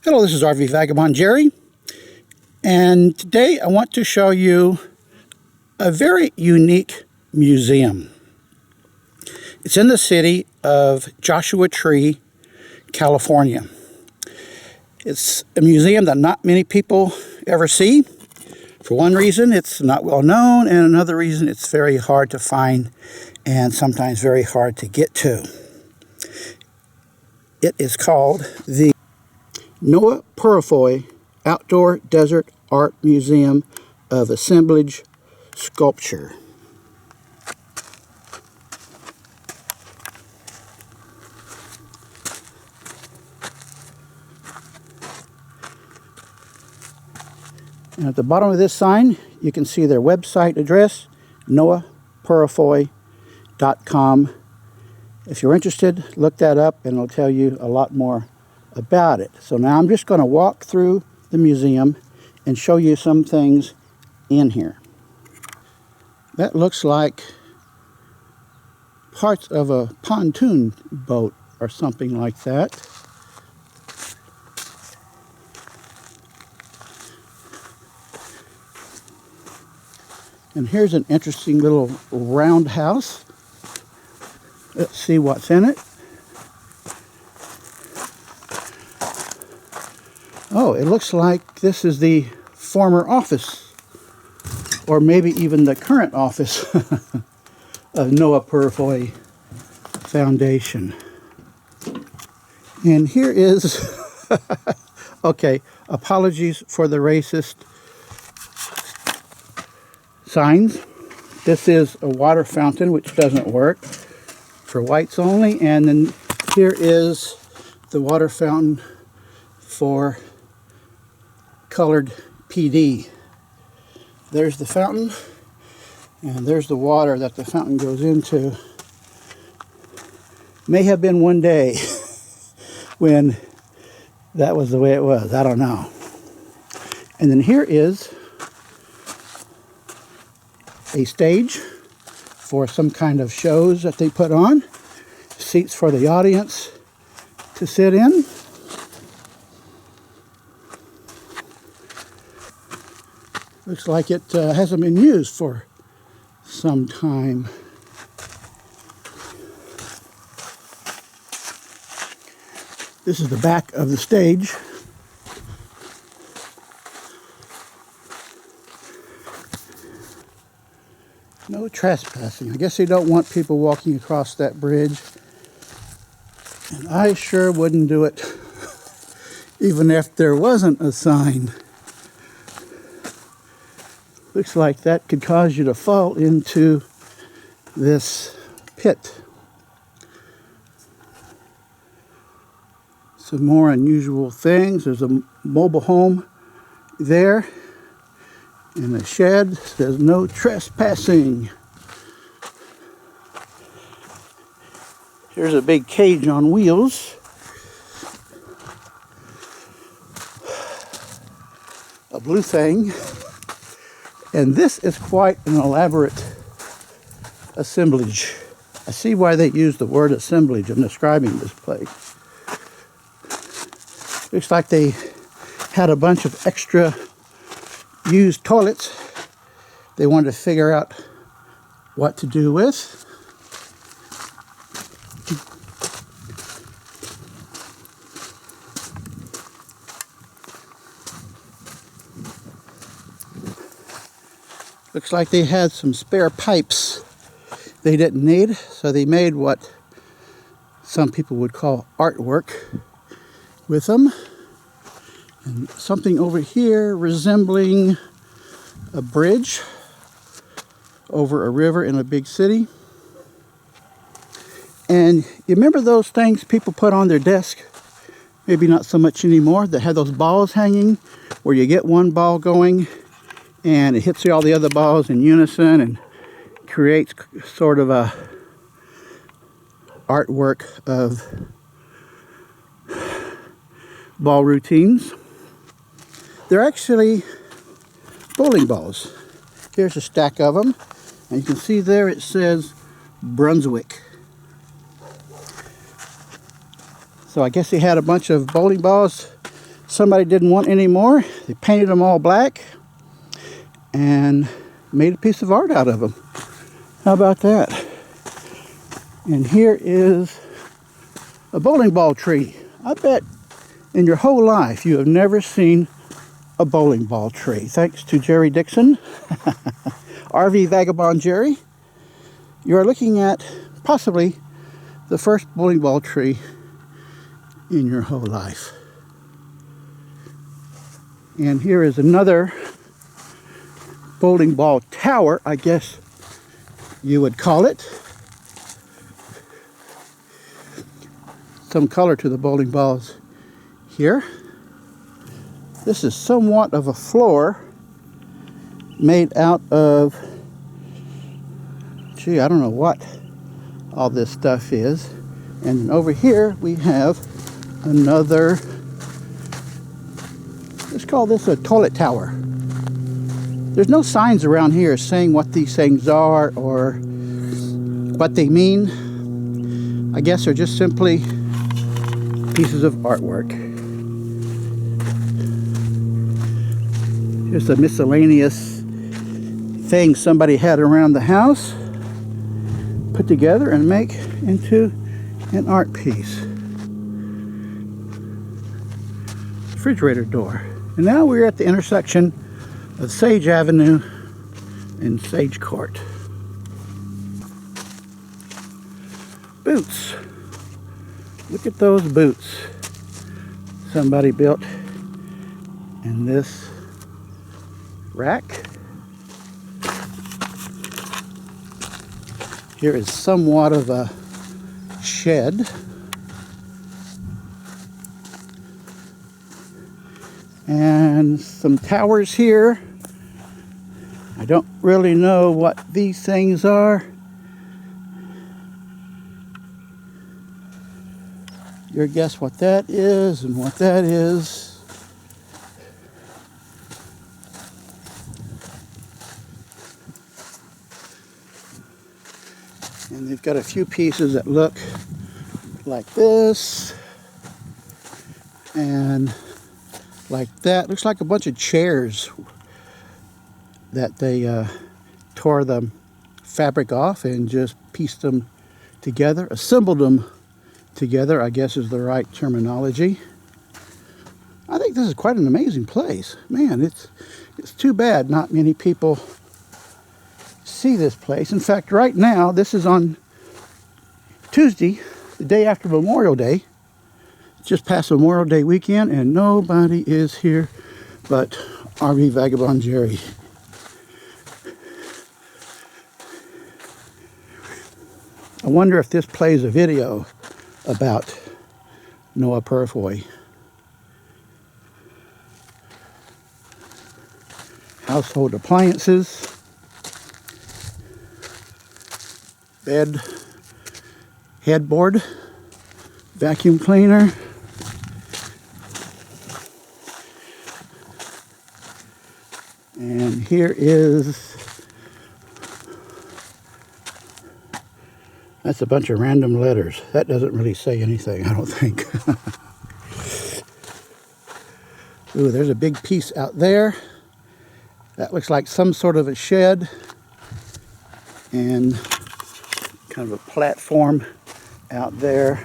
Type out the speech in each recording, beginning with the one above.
Hello, this is RV Vagabond Jerry, and today I want to show you a very unique museum. It's in the city of Joshua Tree, California. It's a museum that not many people ever see. For one reason, it's not well known, and another reason, it's very hard to find and sometimes very hard to get to. It is called the Noah Purifoy Outdoor Desert Art Museum of Assemblage Sculpture. And at the bottom of this sign, you can see their website address, noahpurifoy.com. If you're interested, look that up and it'll tell you a lot more about it. So now I'm just going to walk through the museum and show you some things in here. That looks like parts of a pontoon boat or something like that. And here's an interesting little roundhouse. Let's see what's in it. Oh, it looks like this is the former office, or maybe even the current office of Noah Purifoy Foundation. And here is, okay, apologies for the racist signs. This is a water fountain, which doesn't work, for whites only. And then here is the water fountain for colored PD. There's the fountain, and there's the water that the fountain goes into. May have been one day when that was the way it was. I don't know. And then here is a stage for some kind of shows that they put on. Seats for the audience to sit in. Looks like it hasn't been used for some time. This is the back of the stage. No trespassing. I guess they don't want people walking across that bridge. And I sure wouldn't do it, even if there wasn't a sign. Looks like that could cause you to fall into this pit. Some more unusual things. There's a mobile home there. And a shed says no trespassing. Here's a big cage on wheels. A blue thing. And this is quite an elaborate assemblage. I see why they use the word assemblage in describing this place. Looks like they had a bunch of extra used toilets they wanted to figure out what to do with. Looks like they had some spare pipes they didn't need, so they made what some people would call artwork with them. And something over here resembling a bridge over a river in a big city. And you remember those things people put on their desk? Maybe not so much anymore, that had those balls hanging where you get one ball going and it hits all the other balls in unison and creates sort of a artwork of ball routines. They're actually bowling balls. Here's a stack of them, and you can see there it says Brunswick. So I guess they had a bunch of bowling balls Somebody didn't want any more. They painted them all black and made a piece of art out of them. How about that? And here is a bowling ball tree. I bet in your whole life you have never seen a bowling ball tree. Thanks to Jerry Dixon, RV Vagabond Jerry, you are looking at possibly the first bowling ball tree in your whole life. And here is another bowling ball tower, I guess you would call it. Some color to the bowling balls here. This is somewhat of a floor made out of, gee, I don't know what all this stuff is. And over here we have another, let's call this a toilet tower. There's no signs around here saying what these things are or what they mean. I guess they're just simply pieces of artwork. Here's a miscellaneous thing somebody had around the house, put together and make into an art piece. Refrigerator door. And now we're at the intersection of Sage Avenue and Sage Court. Boots. Look at those boots somebody built in this rack. Here is somewhat of a shed. And some towers here. I don't really know what these things are. Your guess what that is and what that is. And they've got a few pieces that look like this and like that. Looks like a bunch of chairs that they tore the fabric off and just pieced them together, assembled them together, I guess is the right terminology. I think this is quite an amazing place. Man, it's too bad not many people see this place. In fact, right now, this is on Tuesday, the day after Memorial Day. Just past Memorial Day weekend, and nobody is here but RV Vagabond Jerry. I wonder if this plays a video about Noah Purifoy. Household appliances, bed, headboard, vacuum cleaner, and here is, that's a bunch of random letters. That doesn't really say anything, I don't think. Ooh, there's a big piece out there. That looks like some sort of a shed and kind of a platform out there.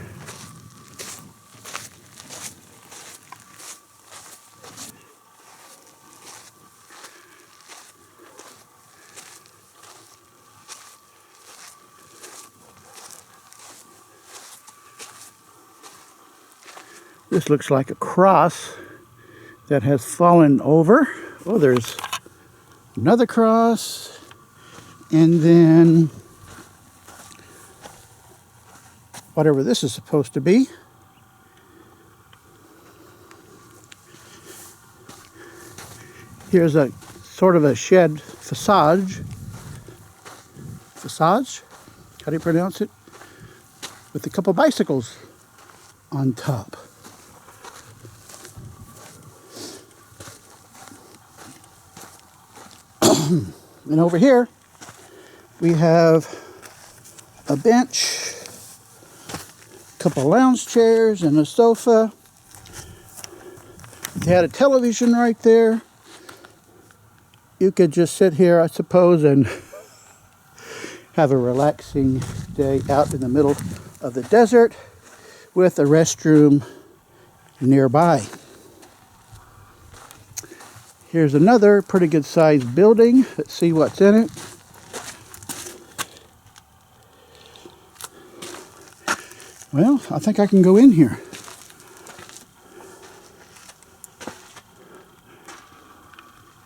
This looks like a cross that has fallen over. Oh, there's another cross, and then whatever this is supposed to be. Here's a sort of a shed facade. How do you pronounce it? With a couple bicycles on top. And over here we have a bench, a couple lounge chairs and a sofa, They had a television right there. You could just sit here, I suppose, and have a relaxing day out in the middle of the desert with a restroom nearby. Here's another pretty good sized building. Let's see what's in it. Well, I think I can go in here.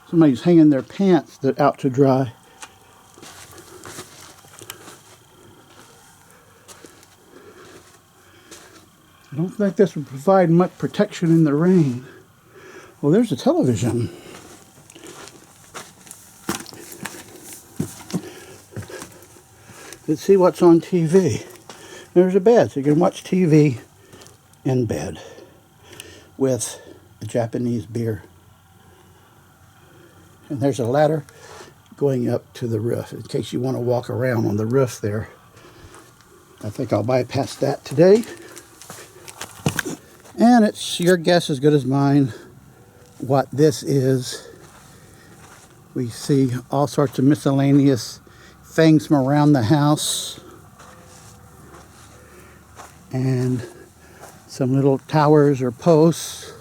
Somebody's hanging their pants that out to dry. I don't think this would provide much protection in the rain. Well, there's a television. Let's see what's on TV. There's a bed, so you can watch TV in bed with a Japanese beer. And there's a ladder going up to the roof in case you want to walk around on the roof there. I think I'll bypass that today. And it's your guess as good as mine what this is. We see all sorts of miscellaneous things from around the house. And some little towers or posts.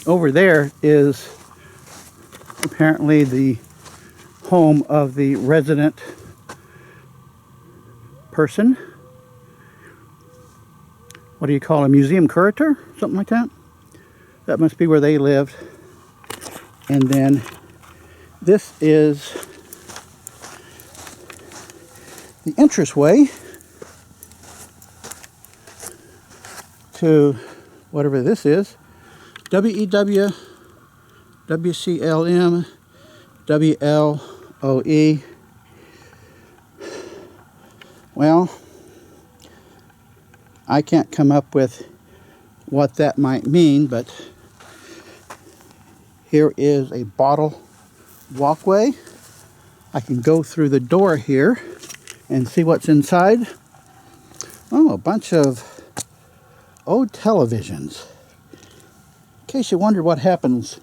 Over there is apparently the home of the resident person. What do you call a museum curator? Something like that? That must be where they lived. And then this is the entranceway to whatever this is. WEW, WCLM, WLOE. Well, I can't come up with what that might mean, but here is a bottle walkway. I can go through the door here and see what's inside. Oh, a bunch of old televisions. In case you wonder what happens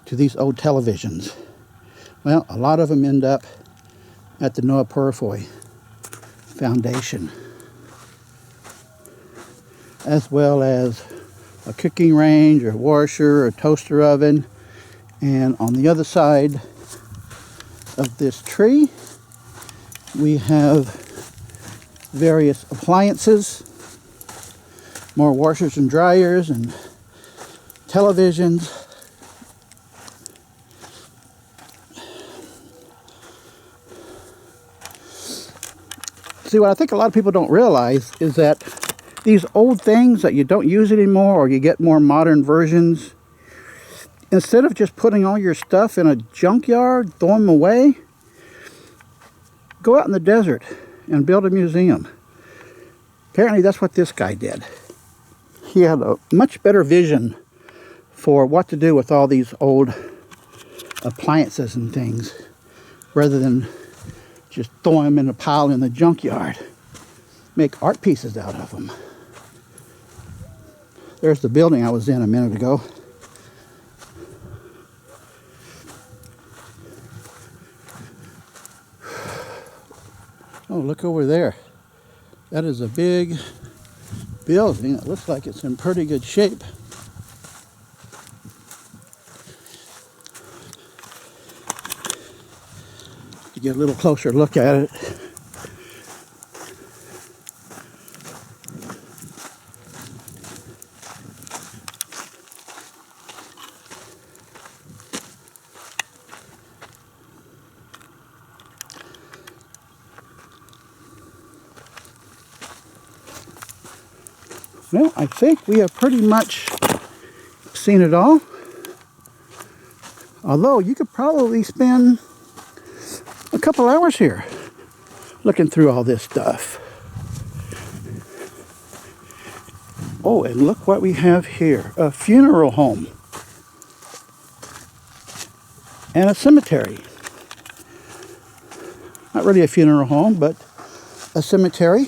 to these old televisions. Well, a lot of them end up at the Noah Purifoy Foundation, as well as a cooking range, or washer, or toaster oven. And on the other side of this tree, we have various appliances, more washers and dryers and televisions. See, what I think a lot of people don't realize is that these old things that you don't use anymore, or you get more modern versions, instead of just putting all your stuff in a junkyard, throw them away, go out in the desert and build a museum. Apparently that's what this guy did. He had a much better vision for what to do with all these old appliances and things, rather than just throw them in a pile in the junkyard. Make art pieces out of them. There's the building I was in a minute ago. Oh, look over there. That is a big building. It looks like it's in pretty good shape. To get a little closer look at it. Well, I think we have pretty much seen it all. Although you could probably spend a couple hours here looking through all this stuff. Oh, and look what we have here. A funeral home. And a cemetery. not really a funeral home, but a cemetery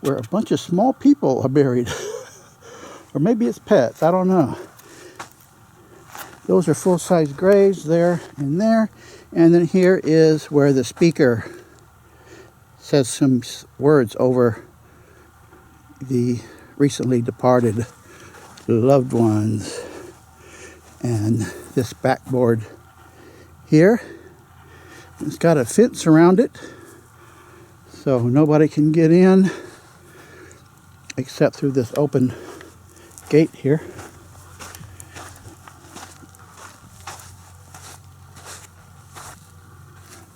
where a bunch of small people are buried. Or maybe it's pets, I don't know. Those are full-size graves there and there. And then here is where the speaker says some words over the recently departed loved ones. And this backboard here, it's got a fence around it, so nobody can get in except through this open gate here.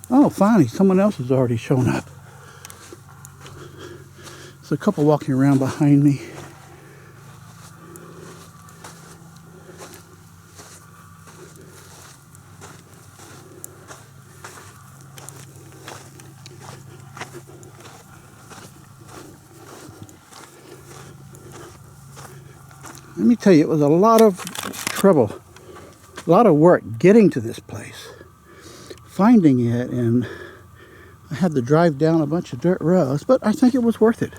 Oh, finally, someone else has already shown up. There's a couple walking around behind me. Let me tell you, it was a lot of trouble, a lot of work getting to this place, finding it, and I had to drive down a bunch of dirt roads, but I think it was worth it.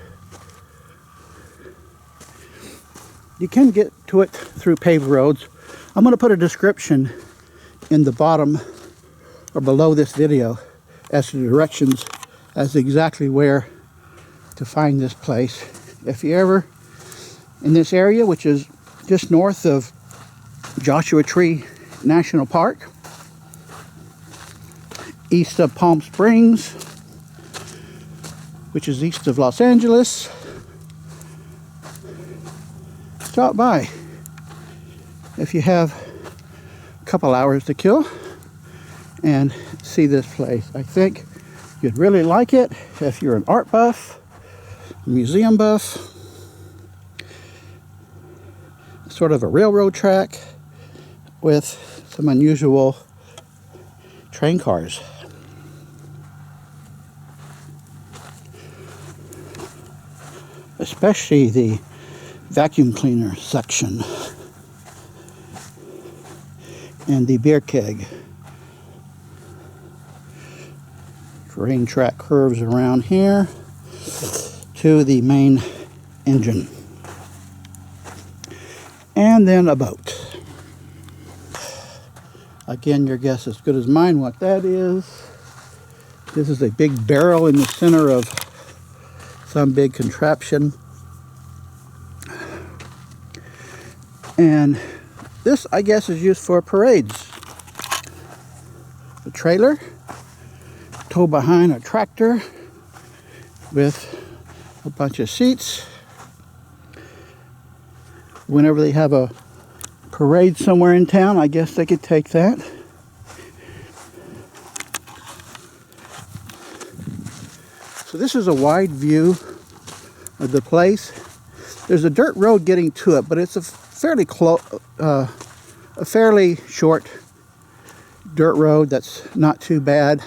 You can get to it through paved roads. I'm going to put a description in the bottom or below this video as to directions as to exactly where to find this place. If you're ever in this area, which is just north of Joshua Tree National Park, east of Palm Springs, which is east of Los Angeles, stop by if you have a couple hours to kill and see this place. I think you'd really like it if you're an art buff, museum buff, sort of a railroad track with some unusual train cars. Especially the vacuum cleaner section and the beer keg. Train track curves around here to the main engine. And then a boat. Again, your guess is as good as mine what that is. This is a big barrel in the center of some big contraption. And this, I guess, is used for parades. The trailer towed behind a tractor with a bunch of seats. Whenever they have a parade somewhere in town, I guess they could take that. So this is a wide view of the place. There's a dirt road getting to it, but it's a fairly short dirt road that's not too bad.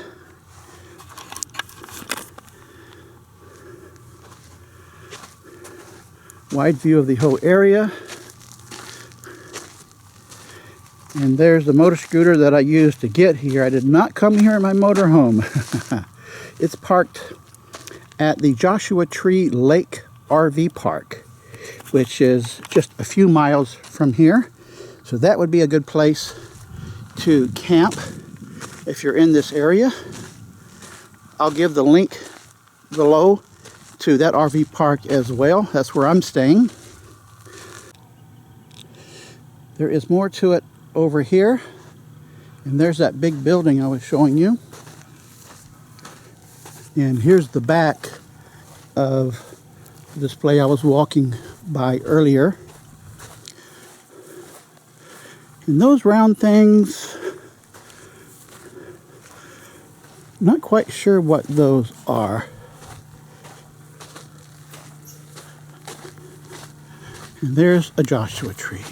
Wide view of the whole area. And there's the motor scooter that I used to get here. I did not come here in my motorhome. It's parked at the Joshua Tree Lake RV Park, which is just a few miles from here. So that would be a good place to camp if you're in this area. I'll give the link below to that RV park as well. That's where I'm staying. There is more to it over here, and there's that big building I was showing you. And here's the back of the display I was walking by earlier. And those round things, not quite sure what those are. And there's a Joshua tree.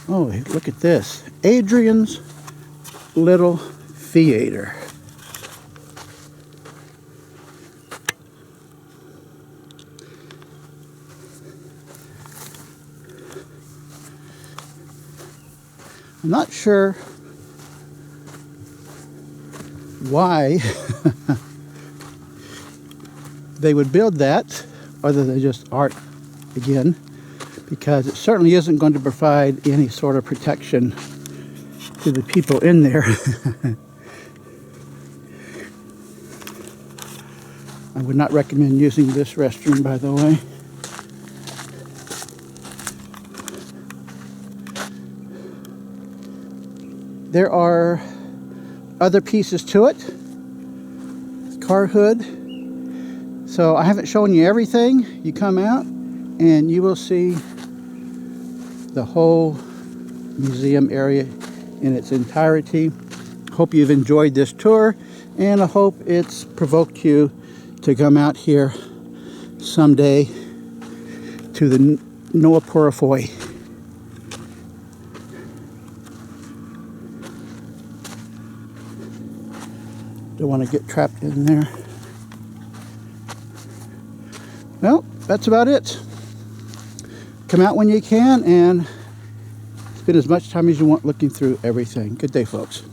Oh, look at this. Adrian's Little Theater. I'm not sure why they would build that, other than just art again, because it certainly isn't going to provide any sort of protection to the people in there. I would not recommend using this restroom, by the way. There are other pieces to it. Car hood. So I haven't shown you everything. You come out and you will see the whole museum area in its entirety. Hope you've enjoyed this tour, and I hope it's provoked you to come out here someday to the Noah Purifoy. Don't want to get trapped in there. Well, that's about it. Come out when you can and spend as much time as you want looking through everything. Good day, folks.